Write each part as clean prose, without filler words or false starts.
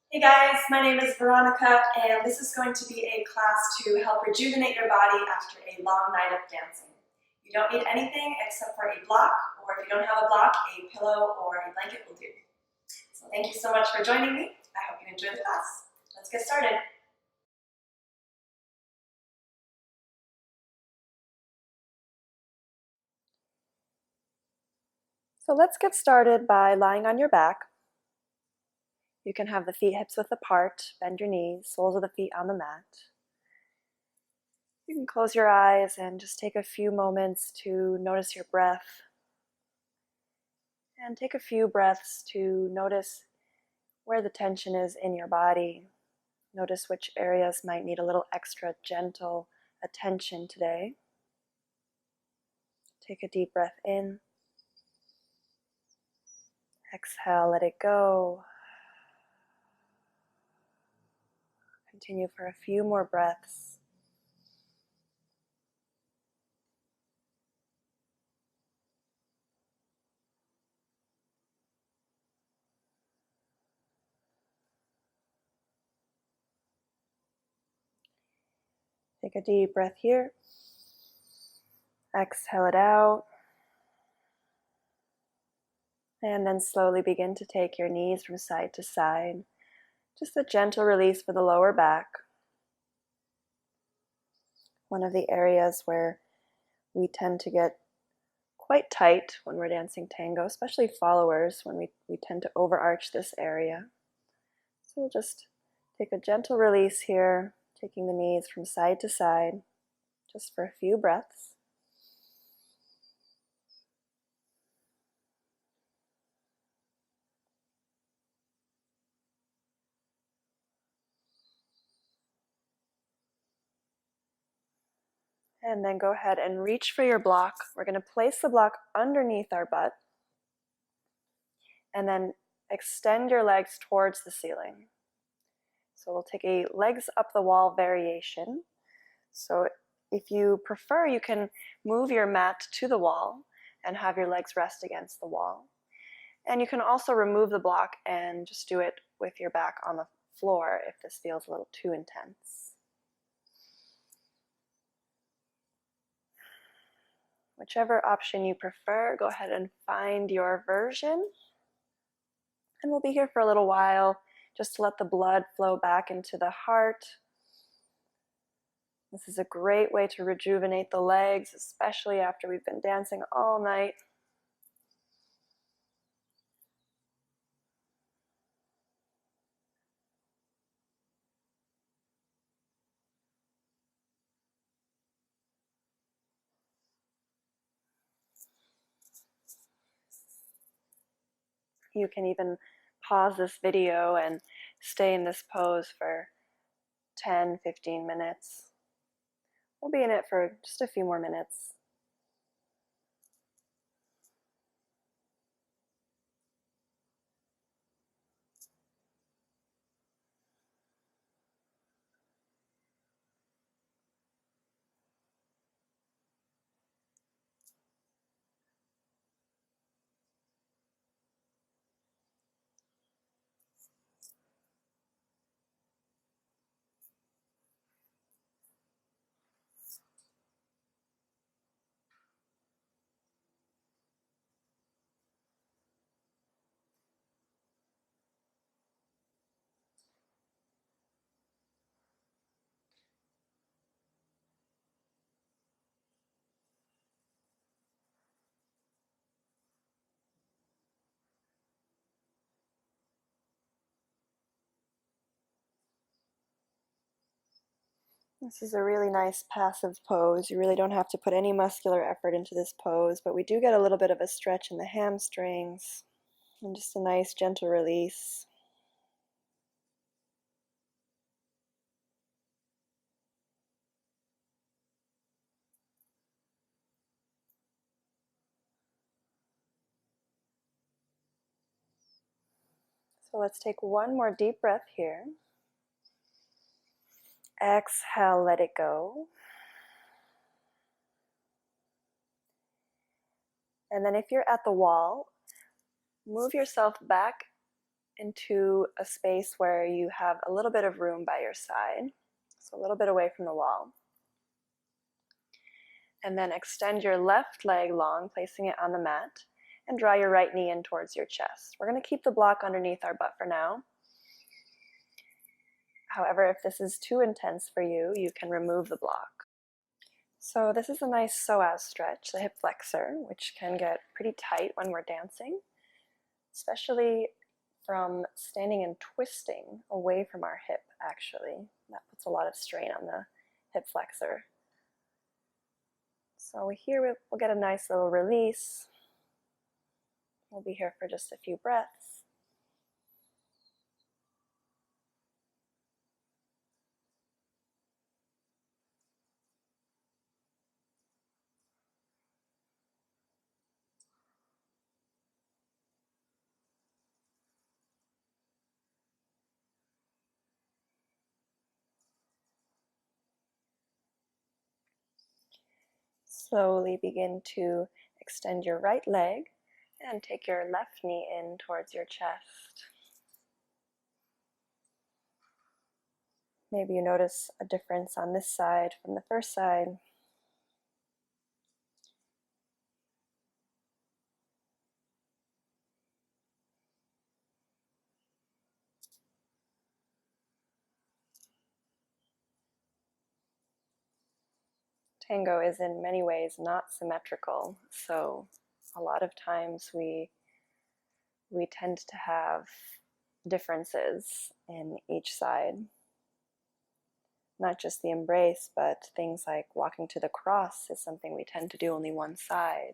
Hey guys, my name is Veronica, and this is going to be a class to help rejuvenate your body after a long night of dancing. You don't need anything except for a block, or if you don't have a block, a pillow or a blanket will do. So thank you so much for joining me. I hope you enjoy the class. Let's get started. So let's get started by lying on your back. You can have the feet hips width apart, bend your knees, soles of the feet on the mat. You can close your eyes and just take a few moments to notice your breath. And take a few breaths to notice where the tension is in your body. Notice which areas might need a little extra gentle attention today. Take a deep breath in. Exhale, let it go. Continue for a few more breaths. Take a deep breath here. Exhale it out. And then slowly begin to take your knees from side to side. Just a gentle release for the lower back. One of the areas where we tend to get quite tight when we're dancing tango, especially followers, when we tend to overarch this area. So we'll just take a gentle release here, taking the knees from side to side, just for a few breaths. And then go ahead and reach for your block. We're going to place the block underneath our butt. And then extend your legs towards the ceiling. So we'll take a legs up the wall variation. So if you prefer, you can move your mat to the wall and have your legs rest against the wall. And you can also remove the block and just do it with your back on the floor if this feels a little too intense. Whichever option you prefer, go ahead and find your version. And we'll be here for a little while just to let the blood flow back into the heart. This is a great way to rejuvenate the legs, especially after we've been dancing all night. You can even pause this video and stay in this pose for 10-15 minutes. We'll be in it for just a few more minutes. This is a really nice passive pose. You really don't have to put any muscular effort into this pose, but we do get a little bit of a stretch in the hamstrings and just a nice gentle release. So let's take one more deep breath here. Exhale, let it go. And then if you're at the wall, move yourself back into a space where you have a little bit of room by your side, so a little bit away from the wall. And then extend your left leg long, placing it on the mat, and draw your right knee in towards your chest. We're going to keep the block underneath our butt for now. However, if this is too intense for you, you can remove the block. So this is a nice psoas stretch, the hip flexor, which can get pretty tight when we're dancing, especially from standing and twisting away from our hip, actually. That puts a lot of strain on the hip flexor. So here we'll get a nice little release. We'll be here for just a few breaths. Slowly begin to extend your right leg and take your left knee in towards your chest. Maybe you notice a difference on this side from the first side. Tango is in many ways not symmetrical, so a lot of times we tend to have differences in each side. Not just the embrace, but things like walking to the cross is something we tend to do only one side.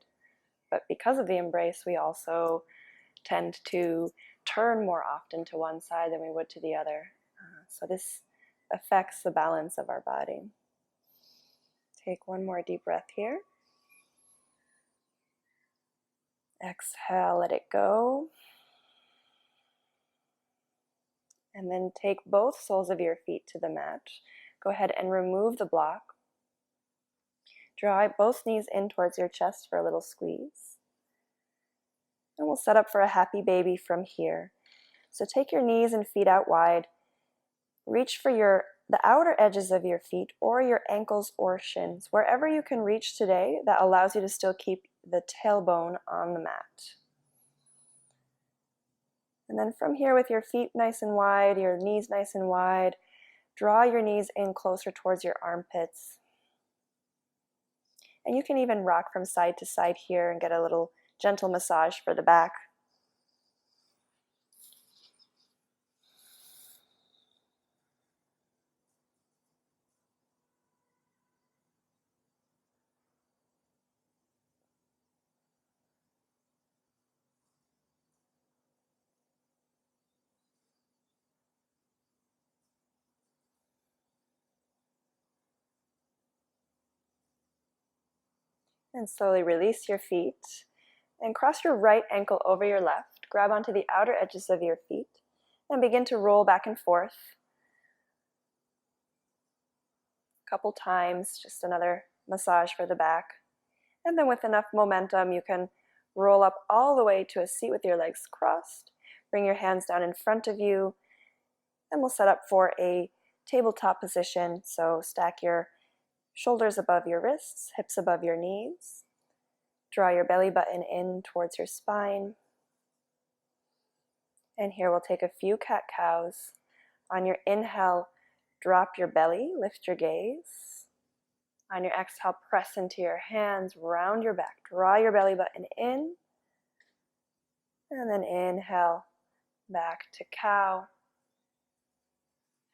But because of the embrace, we also tend to turn more often to one side than we would to the other. So this affects the balance of our body. Take one more deep breath here. Exhale, let it go. And then take both soles of your feet to the mat. Go ahead and remove the block. Draw both knees in towards your chest for a little squeeze. And we'll set up for a happy baby from here. So take your knees and feet out wide. Reach for the outer edges of your feet or your ankles or shins, wherever you can reach today that allows you to still keep the tailbone on the mat. And then from here, with your feet nice and wide, your knees nice and wide, draw your knees in closer towards your armpits. And you can even rock from side to side here and get a little gentle massage for the back. And slowly release your feet and cross your right ankle over your left. Grab onto the outer edges of your feet and begin to roll back and forth. A couple times, just another massage for the back. And then with enough momentum, you can roll up all the way to a seat with your legs crossed. Bring your hands down in front of you, and we'll set up for a tabletop position. So stack your shoulders above your wrists, hips above your knees. Draw your belly button in towards your spine. And here we'll take a few cat-cows. On your inhale, drop your belly, lift your gaze. On your exhale, press into your hands, round your back. Draw your belly button in. And then inhale, back to cow.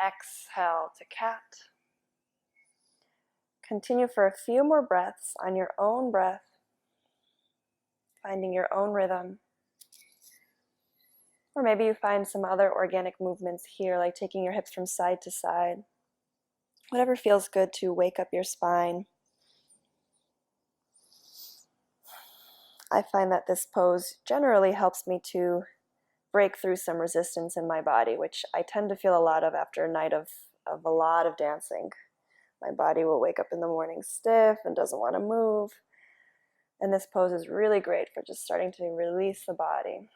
Exhale to cat. Continue for a few more breaths on your own breath, finding your own rhythm. Or maybe you find some other organic movements here, like taking your hips from side to side. Whatever feels good to wake up your spine. I find that this pose generally helps me to break through some resistance in my body, which I tend to feel a lot of after a night of a lot of dancing. My body will wake up in the morning stiff and doesn't want to move. And this pose is really great for just starting to release the body.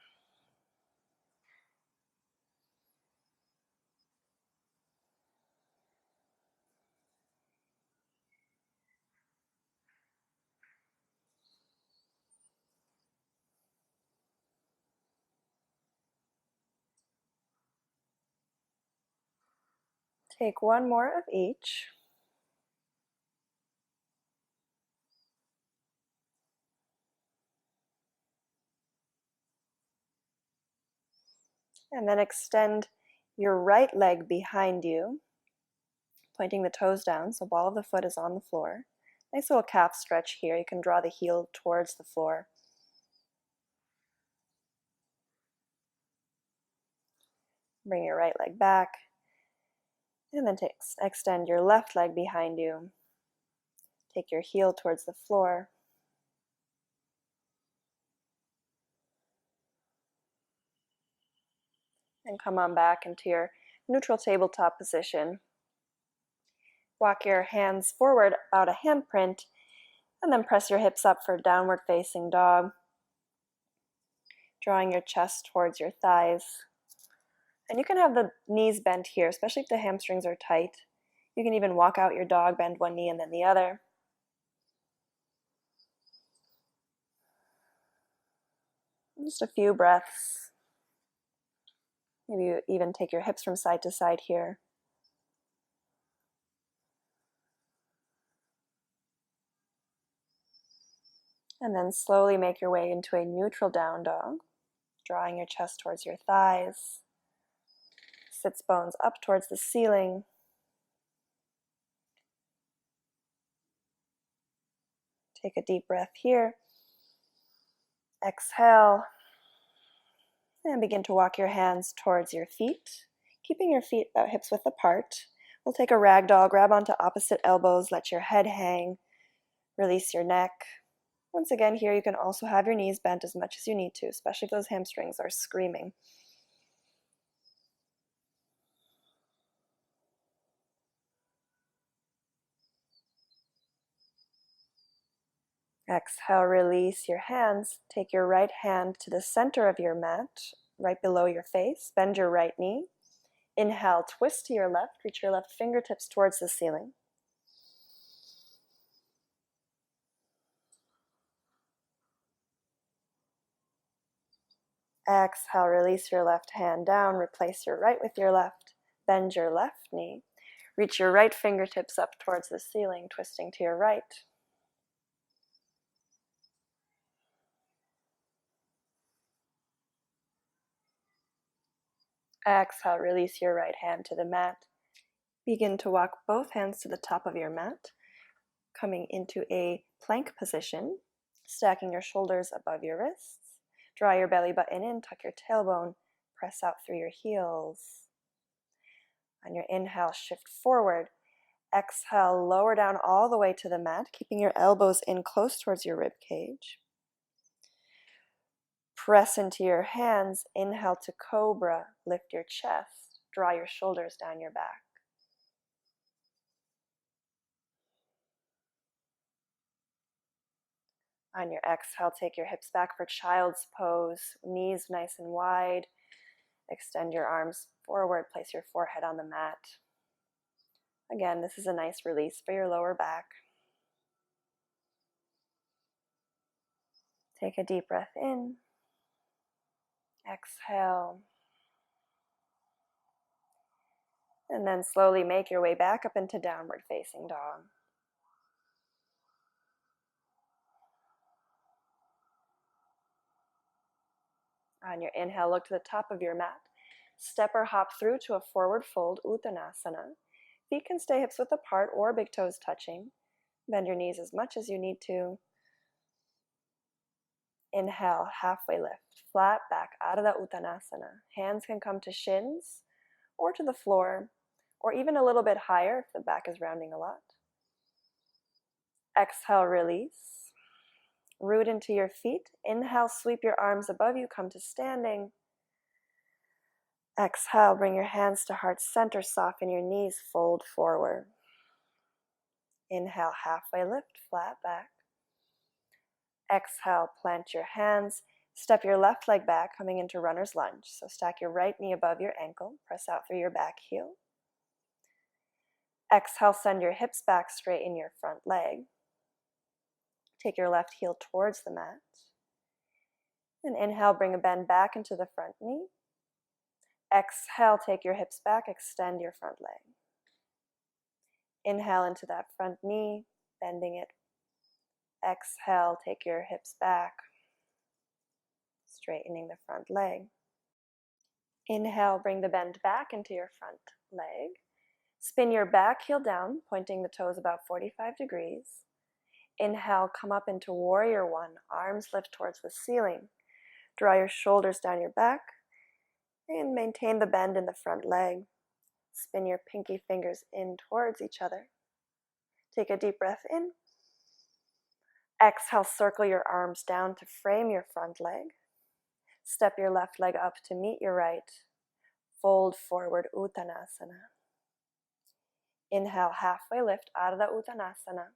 Take one more of each. And then extend your right leg behind you, pointing the toes down so ball of the foot is on the floor. Nice little calf stretch here. You can draw the heel towards the floor. Bring your right leg back. And then extend your left leg behind you. Take your heel towards the floor. And come on back into your neutral tabletop position. Walk your hands forward about a handprint, and then press your hips up for downward facing dog. Drawing your chest towards your thighs. And you can have the knees bent here, especially if the hamstrings are tight. You can even walk out your dog, bend one knee and then the other. Just a few breaths. Maybe you even take your hips from side to side here. And then slowly make your way into a neutral down dog, drawing your chest towards your thighs. Sits bones up towards the ceiling. Take a deep breath here. Exhale. And begin to walk your hands towards your feet, keeping your feet about hips width apart. We'll take a ragdoll, grab onto opposite elbows, let your head hang, release your neck. Once again, here you can also have your knees bent as much as you need to, especially if those hamstrings are screaming. Exhale, release your hands. Take your right hand to the center of your mat, right below your face. Bend your right knee. Inhale, twist to your left. Reach your left fingertips towards the ceiling. Exhale, release your left hand down, replace your right with your left, bend your left knee, reach your right fingertips up towards the ceiling, twisting to your right. Exhale, release your right hand to the mat. Begin to walk both hands to the top of your mat, coming into a plank position, stacking your shoulders above your wrists. Draw your belly button in, tuck your tailbone, press out through your heels. On your inhale, shift forward. Exhale, lower down all the way to the mat, keeping your elbows in close towards your rib cage. Press into your hands. Inhale to cobra. Lift your chest. Draw your shoulders down your back. On your exhale, take your hips back for child's pose. Knees nice and wide. Extend your arms forward. Place your forehead on the mat. Again, this is a nice release for your lower back. Take a deep breath in. Exhale. And then slowly make your way back up into downward facing dog. On your inhale, look to the top of your mat. Step or hop through to a forward fold, Uttanasana. Feet can stay hips width apart or big toes touching. Bend your knees as much as you need to. Inhale, halfway lift, flat back out of that Uttanasana. Hands can come to shins or to the floor, or even a little bit higher if the back is rounding a lot. Exhale, release. Root into your feet. Inhale, sweep your arms above you, come to standing. Exhale, bring your hands to heart center, soften your knees, fold forward. Inhale, halfway lift, flat back. Exhale, plant your hands, step your left leg back, coming into runner's lunge. So stack your right knee above your ankle, press out through your back heel. Exhale, send your hips back, straighten your front leg. Take your left heel towards the mat. And inhale, bring a bend back into the front knee. Exhale, take your hips back, extend your front leg. Inhale into that front knee, bending it. Exhale, take your hips back, straightening the front leg. Inhale, bring the bend back into your front leg. Spin your back heel down, pointing the toes about 45 degrees. Inhale, come up into warrior one, arms lift towards the ceiling. Draw your shoulders down your back and maintain the bend in the front leg. Spin your pinky fingers in towards each other. Take a deep breath in. Exhale, circle your arms down to frame your front leg. Step your left leg up to meet your right. Fold forward, Uttanasana. Inhale, halfway lift out of the Uttanasana.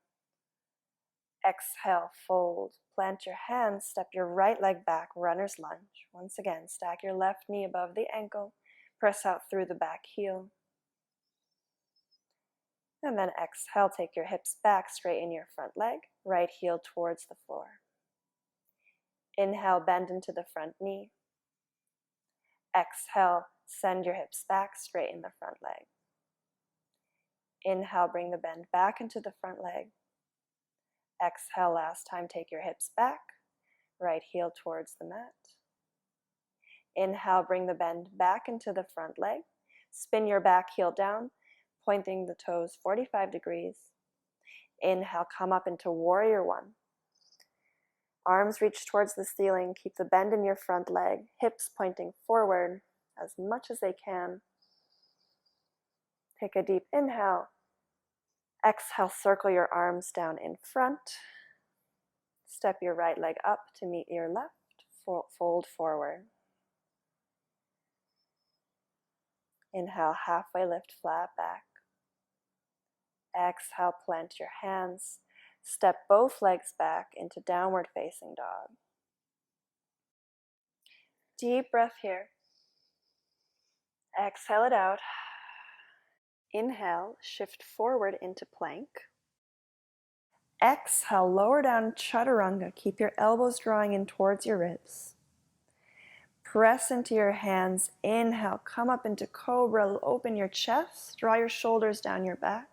Exhale, fold. Plant your hands, step your right leg back, runner's lunge. Once again, stack your left knee above the ankle. Press out through the back heel. And then exhale, take your hips back, straighten your front leg, right heel towards the floor. Inhale, bend into the front knee. Exhale, send your hips back, straighten the front leg. Inhale, bring the bend back into the front leg. Exhale, last time, take your hips back, right heel towards the mat. Inhale, bring the bend back into the front leg. Spin your back heel down, pointing the toes 45 degrees. Inhale, come up into warrior one. Arms reach towards the ceiling. Keep the bend in your front leg, hips pointing forward as much as they can. Take a deep inhale. Exhale, circle your arms down in front. Step your right leg up to meet your left. Fold forward. Inhale, halfway lift, flat back. Exhale, plant your hands. Step both legs back into downward facing dog. Deep breath here. Exhale it out. Inhale, shift forward into plank. Exhale, lower down, chaturanga. Keep your elbows drawing in towards your ribs. Press into your hands. Inhale, come up into cobra. Open your chest. Draw your shoulders down your back.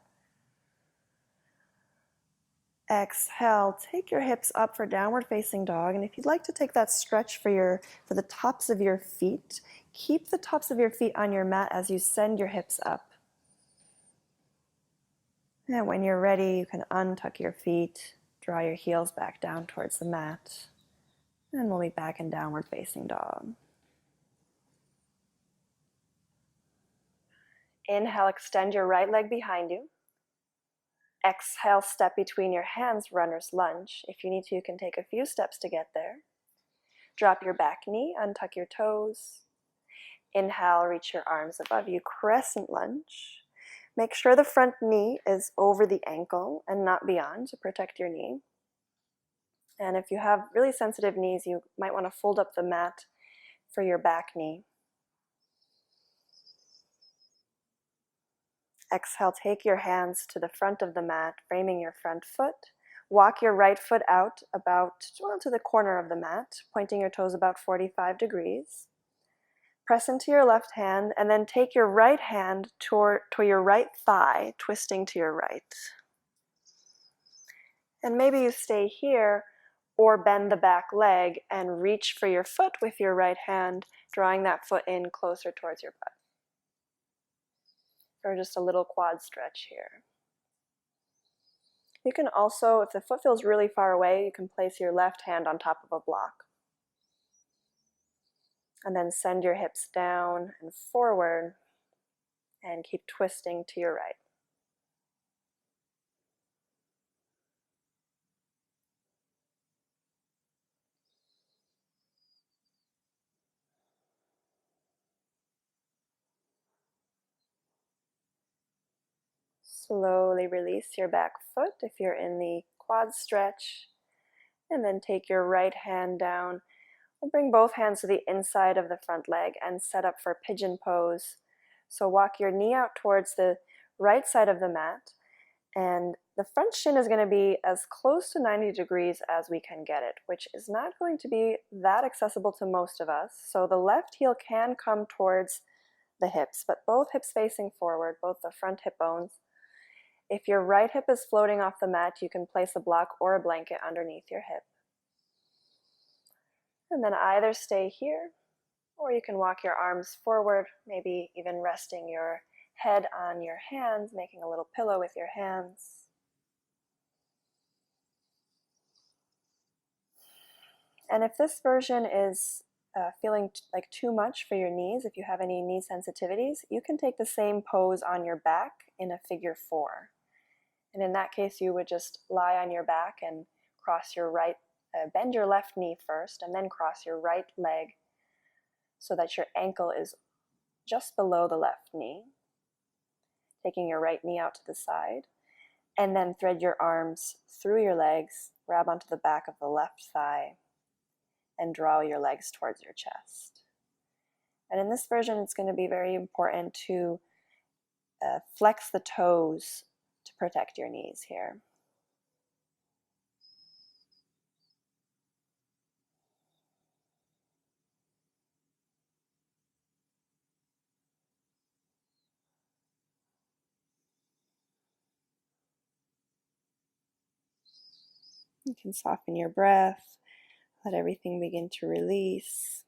Exhale, take your hips up for downward facing dog. And if you'd like to take that stretch for the tops of your feet, keep the tops of your feet on your mat as you send your hips up. And when you're ready, you can untuck your feet, draw your heels back down towards the mat, and we'll be back in downward facing dog. Inhale, extend your right leg behind you. Exhale, step between your hands, runner's lunge. If you need to, you can take a few steps to get there. Drop your back knee, untuck your toes. Inhale, reach your arms above you, crescent lunge. Make sure the front knee is over the ankle and not beyond to protect your knee. And if you have really sensitive knees, you might want to fold up the mat for your back knee. Exhale, take your hands to the front of the mat, framing your front foot. Walk your right foot out to the corner of the mat, pointing your toes about 45 degrees. Press into your left hand, and then take your right hand toward your right thigh, twisting to your right. And maybe you stay here, or bend the back leg and reach for your foot with your right hand, drawing that foot in closer towards your butt. Or just a little quad stretch here. You can also, if the foot feels really far away, you can place your left hand on top of a block. And then send your hips down and forward and keep twisting to your right. Slowly release your back foot if you're in the quad stretch, and then take your right hand down. We'll bring both hands to the inside of the front leg and set up for pigeon pose. So walk your knee out towards the right side of the mat, and the front shin is going to be as close to 90 degrees as we can get it, which is not going to be that accessible to most of us. So the left heel can come towards the hips, but both hips facing forward, both the front hip bones. If your right hip is floating off the mat, you can place a block or a blanket underneath your hip. And then either stay here, or you can walk your arms forward, maybe even resting your head on your hands, making a little pillow with your hands. And if this version is feeling like too much for your knees, if you have any knee sensitivities, you can take the same pose on your back in a figure 4. And in that case, you would just lie on your back and cross your bend your left knee first, and then cross your right leg so that your ankle is just below the left knee, taking your right knee out to the side, and then thread your arms through your legs, grab onto the back of the left thigh, and draw your legs towards your chest. And in this version, it's going to be very important to flex the toes to protect your knees here. You can soften your breath, let everything begin to release.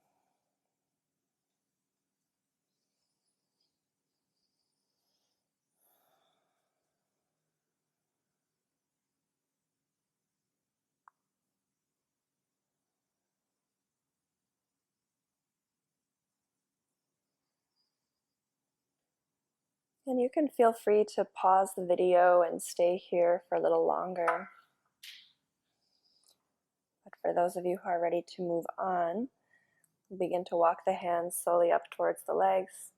And you can feel free to pause the video and stay here for a little longer. But for those of you who are ready to move on, begin to walk the hands slowly up towards the legs.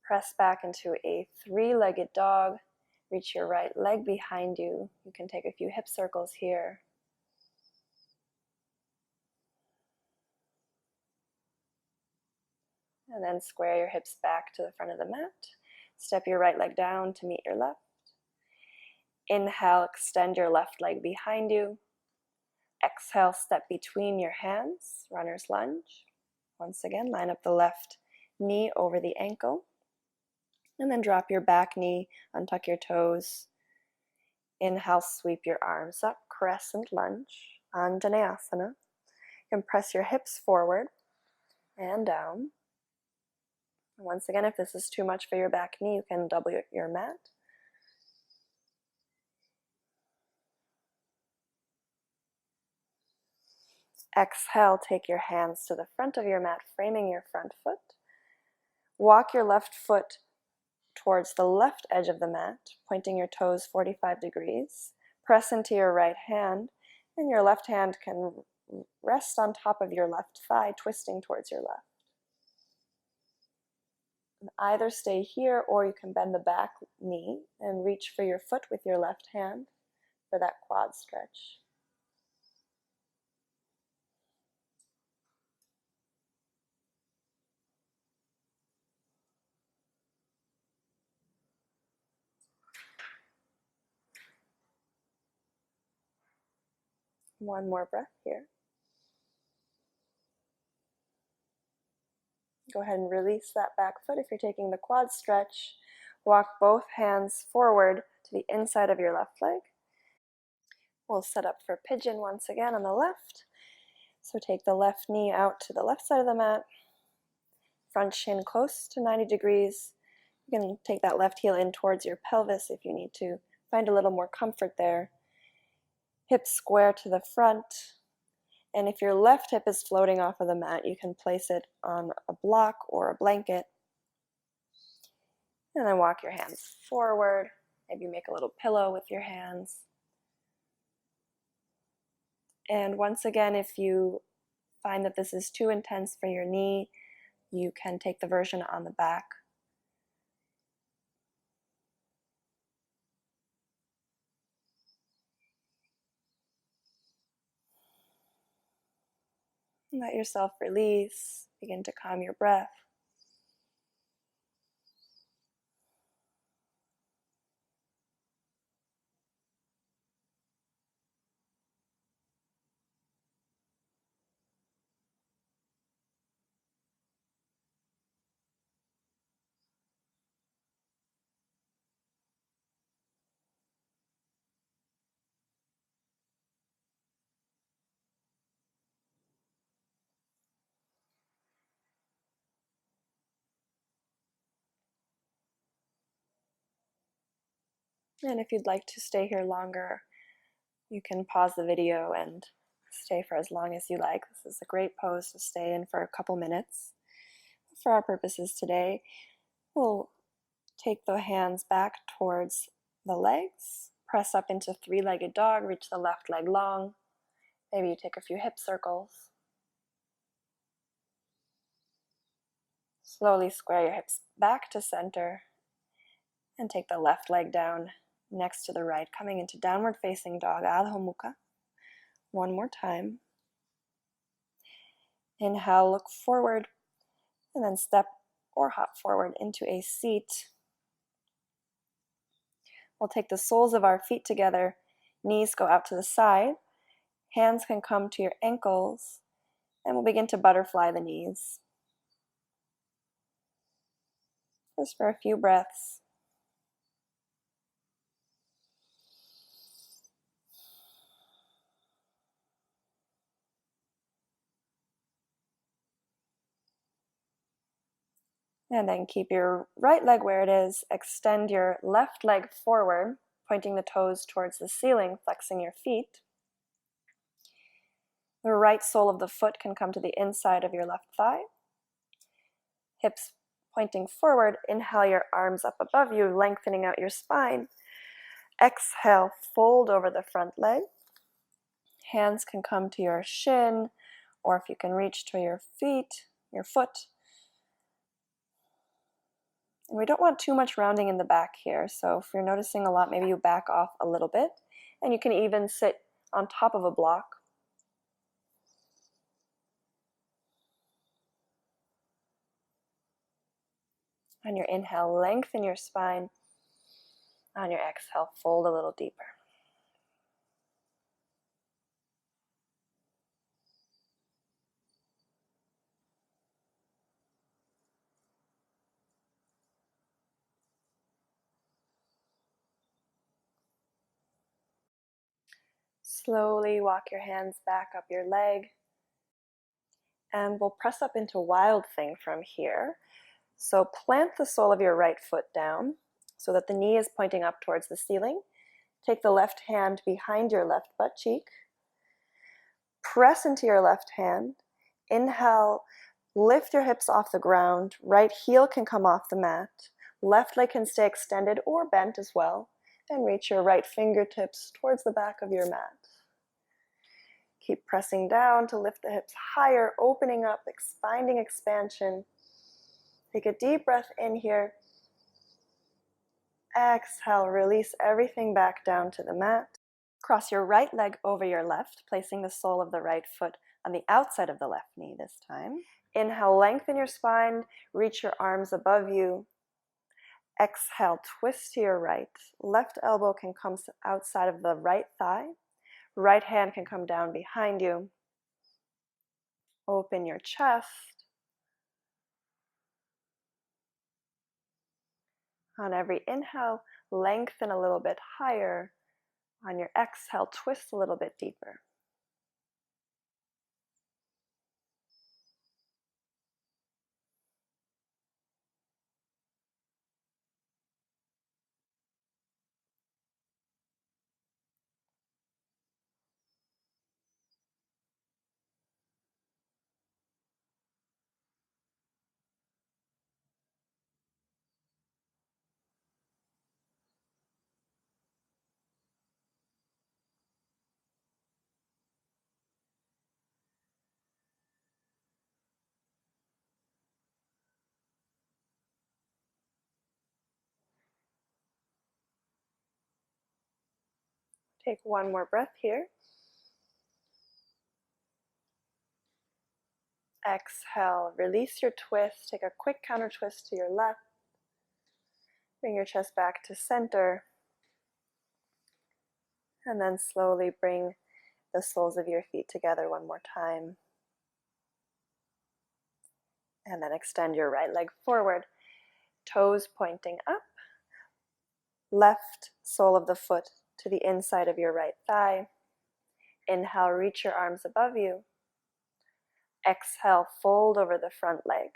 Press back into a 3-legged dog. Reach your right leg behind you. You can take a few hip circles here. And then square your hips back to the front of the mat. Step your right leg down to meet your left. Inhale, extend your left leg behind you. Exhale, step between your hands, runner's lunge. Once again, line up the left knee over the ankle. And then drop your back knee, untuck your toes. Inhale, sweep your arms up, crescent lunge, Anjaneyasana. You can press your hips forward and down. Once again, if this is too much for your back knee, you can double your mat. Exhale, take your hands to the front of your mat, framing your front foot. Walk your left foot towards the left edge of the mat, pointing your toes 45 degrees. Press into your right hand, and your left hand can rest on top of your left thigh, twisting towards your left. And either stay here, or you can bend the back knee and reach for your foot with your left hand for that quad stretch. One more breath here. Go ahead and release that back foot if you're taking the quad stretch. Walk both hands forward to the inside of your left leg. We'll set up for pigeon once again on the left. So take the left knee out to the left side of the mat. Front shin close to 90 degrees. You can take that left heel in towards your pelvis if you need to find a little more comfort there. Hips square to the front. And if your left hip is floating off of the mat, you can place it on a block or a blanket. And then walk your hands forward. Maybe make a little pillow with your hands. And once again, if you find that this is too intense for your knee, you can take the version on the back. Let yourself release. Begin to calm your breath. And if you'd like to stay here longer, you can pause the video and stay for as long as you like. This is a great pose to stay in for a couple minutes. For our purposes today, we'll take the hands back towards the legs, press up into three-legged dog, reach the left leg long. Maybe you take a few hip circles. Slowly square your hips back to center and take the left leg down next to the right, coming into downward facing dog, Adho Mukha. One more time. Inhale, look forward, and then step or hop forward into a seat. We'll take the soles of our feet together, knees go out to the side, hands can come to your ankles, and we'll begin to butterfly the knees. Just for a few breaths. And then keep your right leg where it is. Extend your left leg forward, pointing the toes towards the ceiling, flexing your feet. The right sole of the foot can come to the inside of your left thigh. Hips pointing forward. Inhale your arms up above you, lengthening out your spine. Exhale, fold over the front leg. Hands can come to your shin, or if you can reach to your feet, your foot. And we don't want too much rounding in the back here, so if you're noticing a lot, maybe you back off a little bit, and you can even sit on top of a block. On your inhale, lengthen your spine. On your exhale, fold a little deeper. Slowly walk your hands back up your leg. And we'll press up into Wild Thing from here. So plant the sole of your right foot down so that the knee is pointing up towards the ceiling. Take the left hand behind your left butt cheek. Press into your left hand. Inhale, lift your hips off the ground. Right heel can come off the mat. Left leg can stay extended or bent as well. And reach your right fingertips towards the back of your mat. Keep pressing down to lift the hips higher, opening up, expanding expansion. Take a deep breath in here. Exhale, release everything back down to the mat. Cross your right leg over your left, placing the sole of the right foot on the outside of the left knee this time. Inhale, lengthen your spine, reach your arms above you. Exhale, twist to your right. Left elbow can come outside of the right thigh. Right hand can come down behind you. Open your chest. On every inhale, lengthen a little bit higher. On your exhale, twist a little bit deeper. Take one more breath here. Exhale, release your twist. Take a quick counter twist to your left. Bring your chest back to center. And then slowly bring the soles of your feet together one more time. And then extend your right leg forward. Toes pointing up. Left sole of the foot to the inside of your right thigh. Inhale, reach your arms above you. Exhale, fold over the front leg.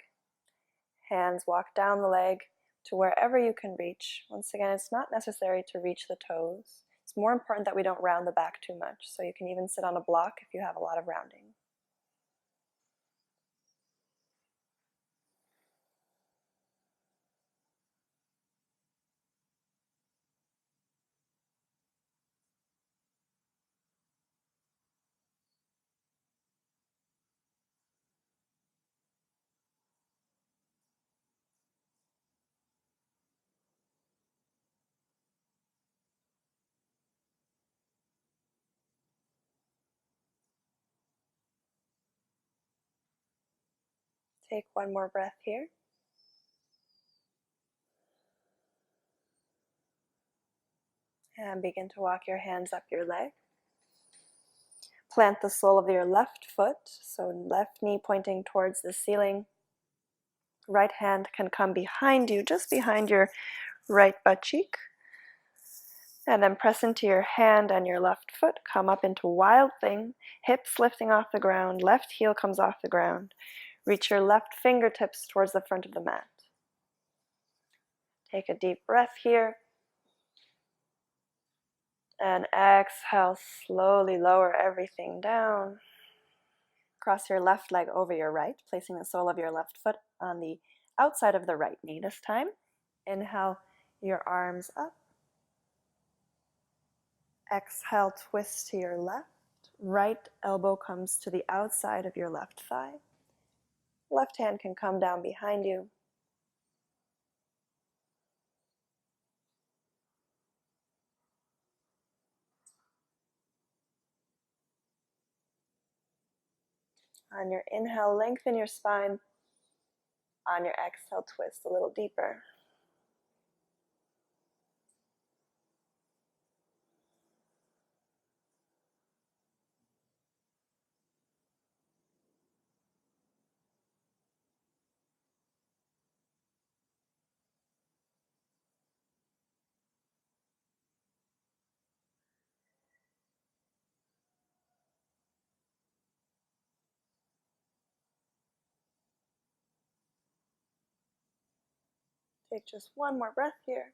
Hands walk down the leg, to wherever you can reach. Once again, it's not necessary to reach the toes. It's more important that we don't round the back too much, so you can even sit on a block if you have a lot of rounding. Take one more breath here. And begin to walk your hands up your leg. Plant the sole of your left foot, so left knee pointing towards the ceiling. Right hand can come behind you, just behind your right butt cheek. And then press into your hand and your left foot. Come up into Wild Thing. Hips lifting off the ground. Left heel comes off the ground. Reach your left fingertips towards the front of the mat. Take a deep breath here. And exhale, slowly lower everything down. Cross your left leg over your right, placing the sole of your left foot on the outside of the right knee this time. Inhale your arms up. Exhale, twist to your left. Right elbow comes to the outside of your left thigh. Left hand can come down behind you. On your inhale, lengthen your spine. On your exhale, twist a little deeper. Take just one more breath here.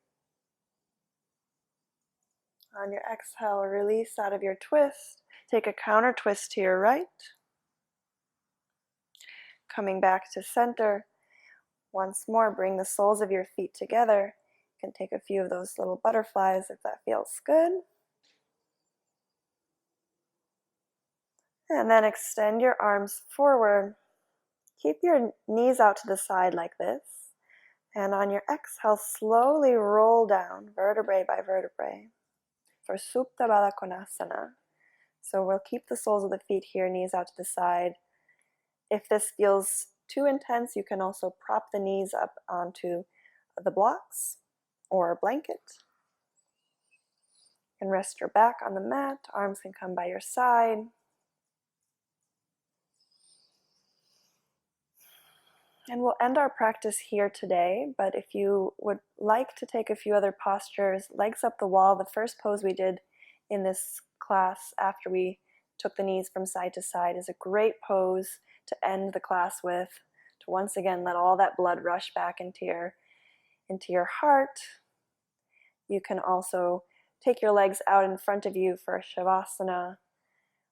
On your exhale, release out of your twist. Take a counter twist to your right. Coming back to center. Once more, bring the soles of your feet together. You can take a few of those little butterflies if that feels good. And then extend your arms forward. Keep your knees out to the side like this. And on your exhale, slowly roll down, vertebrae by vertebrae, for Supta Baddha Konasana. So we'll keep the soles of the feet here, knees out to the side. If this feels too intense, you can also prop the knees up onto the blocks or a blanket. You can rest your back on the mat, arms can come by your side. And we'll end our practice here today, but if you would like to take a few other postures, legs up the wall, the first pose we did in this class after we took the knees from side to side is a great pose to end the class with, to once again let all that blood rush back into your heart. You can also take your legs out in front of you for a Shavasana,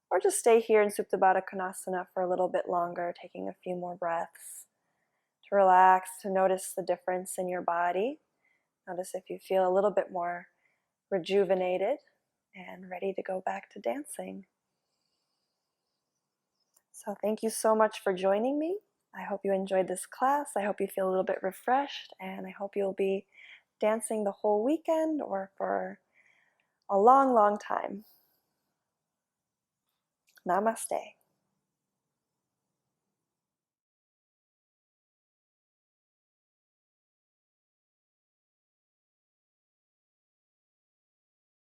or just stay here in Supta Baddha Konasana for a little bit longer, taking a few more breaths. To relax, to notice the difference in your body. Notice if you feel a little bit more rejuvenated and ready to go back to dancing. So thank you so much for joining me. I hope you enjoyed this class. I hope you feel a little bit refreshed, and I hope you'll be dancing the whole weekend or for a long, long time. Namaste.